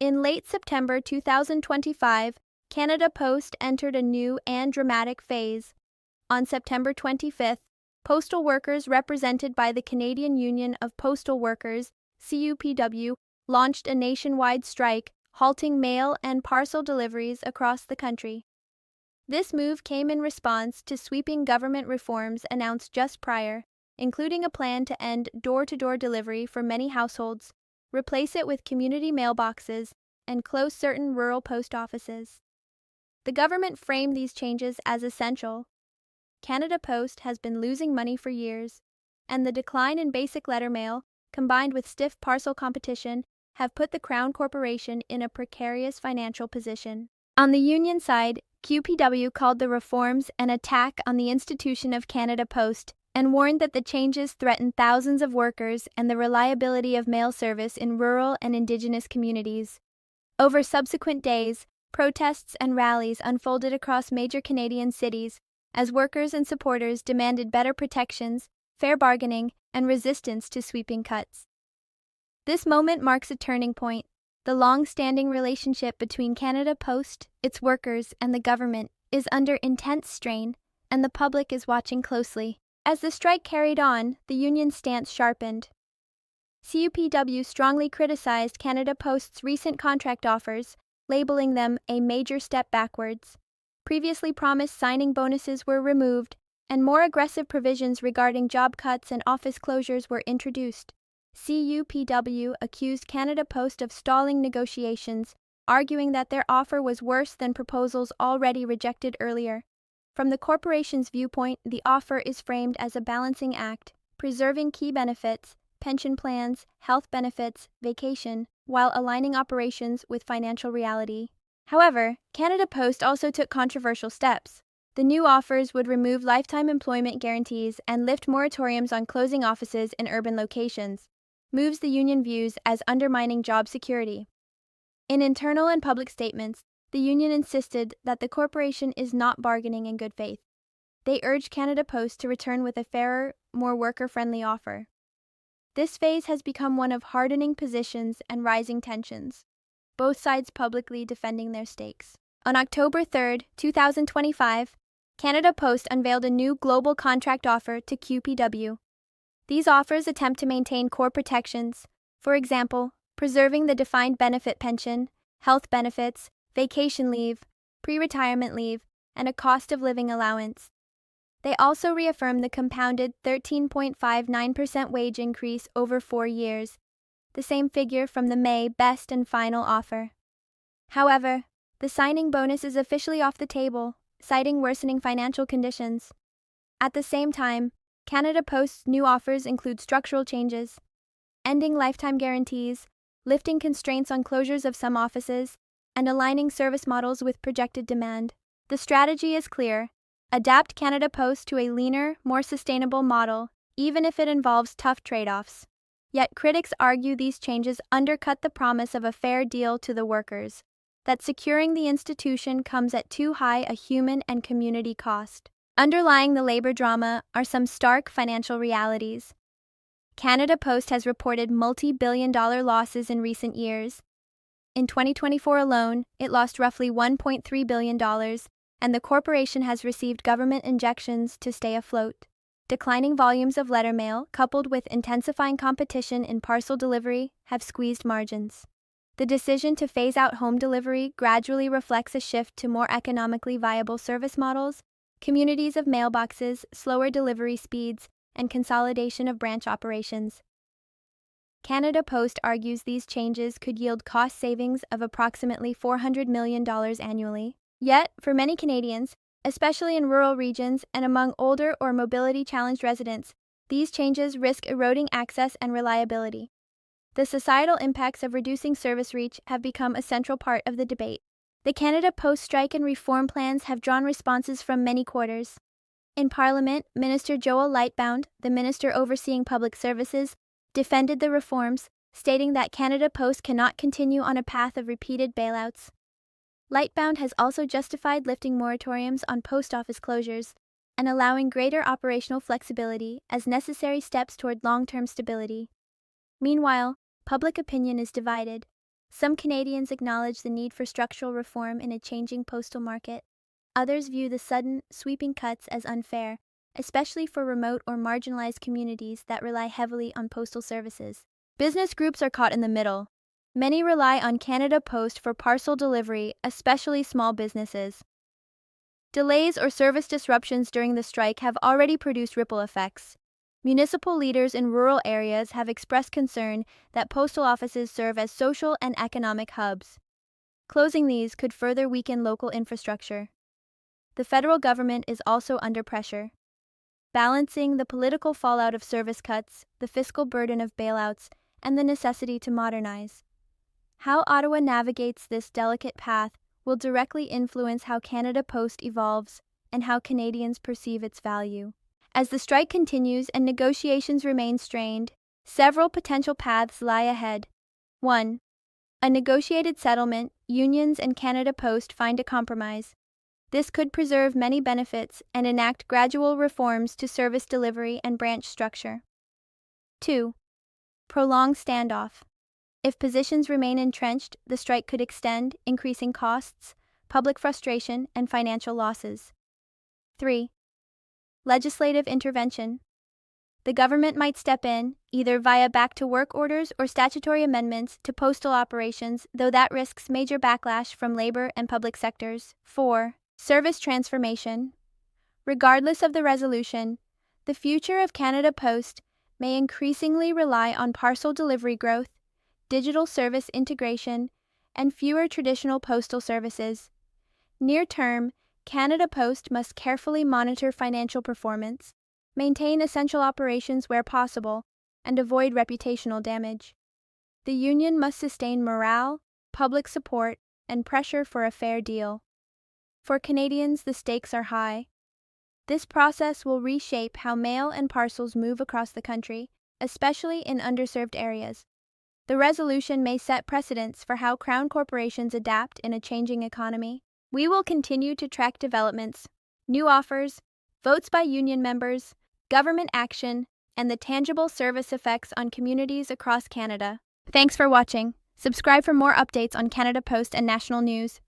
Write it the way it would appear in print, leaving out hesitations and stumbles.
In late September 2025, Canada Post entered a new and dramatic phase. On September 25th, postal workers represented by the Canadian Union of Postal Workers, CUPW, launched a nationwide strike, halting mail and parcel deliveries across the country. This move came in response to sweeping government reforms announced just prior, including a plan to end door-to-door delivery for many households, replace it with community mailboxes, and close certain rural post offices. The government framed these changes as essential. Canada Post has been losing money for years, and the decline in basic letter mail, combined with stiff parcel competition, have put the Crown Corporation in a precarious financial position. On the union side, QPW called the reforms an attack on the institution of Canada Post and warned that the changes threaten thousands of workers and the reliability of mail service in rural and Indigenous communities. Over subsequent days, protests and rallies unfolded across major Canadian cities as workers and supporters demanded better protections, fair bargaining, and resistance to sweeping cuts. This moment marks a turning point. The long-standing relationship between Canada Post, its workers, and the government is under intense strain, and the public is watching closely. As the strike carried on, the union's stance sharpened. CUPW strongly criticized Canada Post's recent contract offers, labeling them a major step backwards. Previously promised signing bonuses were removed, and more aggressive provisions regarding job cuts and office closures were introduced. CUPW accused Canada Post of stalling negotiations, arguing that their offer was worse than proposals already rejected earlier. From the corporation's viewpoint, the offer is framed as a balancing act, preserving key benefits, pension plans, health benefits, vacation, while aligning operations with financial reality. However, Canada Post also took controversial steps. The new offers would remove lifetime employment guarantees and lift moratoriums on closing offices in urban locations, moves the union views as undermining job security. In internal and public statements, the union insisted that the corporation is not bargaining in good faith. They urged Canada Post to return with a fairer, more worker-friendly offer. This phase has become one of hardening positions and rising tensions, both sides publicly defending their stakes. On October 3, 2025, Canada Post unveiled a new global contract offer to QPW. These offers attempt to maintain core protections, for example, preserving the defined benefit pension, health benefits, vacation leave, pre-retirement leave, and a cost of living allowance. They also reaffirm the compounded 13.59% wage increase over 4 years, the same figure from the May best and final offer. However, the signing bonus is officially off the table, citing worsening financial conditions. At the same time, Canada Post's new offers include structural changes, ending lifetime guarantees, lifting constraints on closures of some offices, and aligning service models with projected demand. The strategy is clear: adapt Canada Post to a leaner, more sustainable model, even if it involves tough trade-offs. Yet critics argue these changes undercut the promise of a fair deal to the workers, that securing the institution comes at too high a human and community cost. Underlying the labor drama are some stark financial realities. Canada Post has reported multi-billion-dollar losses in recent years. In 2024 alone, it lost roughly $1.3 billion, and the corporation has received government injections to stay afloat. Declining volumes of letter mail, coupled with intensifying competition in parcel delivery, have squeezed margins. The decision to phase out home delivery gradually reflects a shift to more economically viable service models, communities of mailboxes, slower delivery speeds, and consolidation of branch operations. Canada Post argues these changes could yield cost savings of approximately $400 million annually. Yet, for many Canadians, especially in rural regions and among older or mobility-challenged residents, these changes risk eroding access and reliability. The societal impacts of reducing service reach have become a central part of the debate. The Canada Post strike and reform plans have drawn responses from many quarters. In Parliament, Minister Joel Lightbound, the minister overseeing public services, defended the reforms, stating that Canada Post cannot continue on a path of repeated bailouts. Lightbound has also justified lifting moratoriums on post office closures and allowing greater operational flexibility as necessary steps toward long-term stability. Meanwhile, public opinion is divided. Some Canadians acknowledge the need for structural reform in a changing postal market. Others view the sudden, sweeping cuts as unfair, especially for remote or marginalized communities that rely heavily on postal services. Business groups are caught in the middle. Many rely on Canada Post for parcel delivery, especially small businesses. Delays or service disruptions during the strike have already produced ripple effects. Municipal leaders in rural areas have expressed concern that postal offices serve as social and economic hubs. Closing these could further weaken local infrastructure. The federal government is also under pressure. Balancing the political fallout of service cuts, the fiscal burden of bailouts, and the necessity to modernize. How Ottawa navigates this delicate path will directly influence how Canada Post evolves and how Canadians perceive its value. As the strike continues and negotiations remain strained, several potential paths lie ahead. 1. A negotiated settlement, unions and Canada Post find a compromise. This could preserve many benefits and enact gradual reforms to service delivery and branch structure. 2. Prolonged standoff. If positions remain entrenched, the strike could extend, increasing costs, public frustration, and financial losses. 3. Legislative intervention. The government might step in, either via back-to-work orders or statutory amendments to postal operations, though that risks major backlash from labor and public sectors. 4. Service transformation. Regardless of the resolution, the future of Canada Post may increasingly rely on parcel delivery growth, digital service integration, and fewer traditional postal services. Near term, Canada Post must carefully monitor financial performance, maintain essential operations where possible, and avoid reputational damage. The union must sustain morale, public support, and pressure for a fair deal. For Canadians, the stakes are high. This process will reshape how mail and parcels move across the country, especially in underserved areas. The resolution may set precedents for how Crown corporations adapt in a changing economy. We will continue to track developments, new offers, votes by union members, government action, and the tangible service effects on communities across Canada. Thanks for watching. Subscribe for more updates on Canada Post and national news.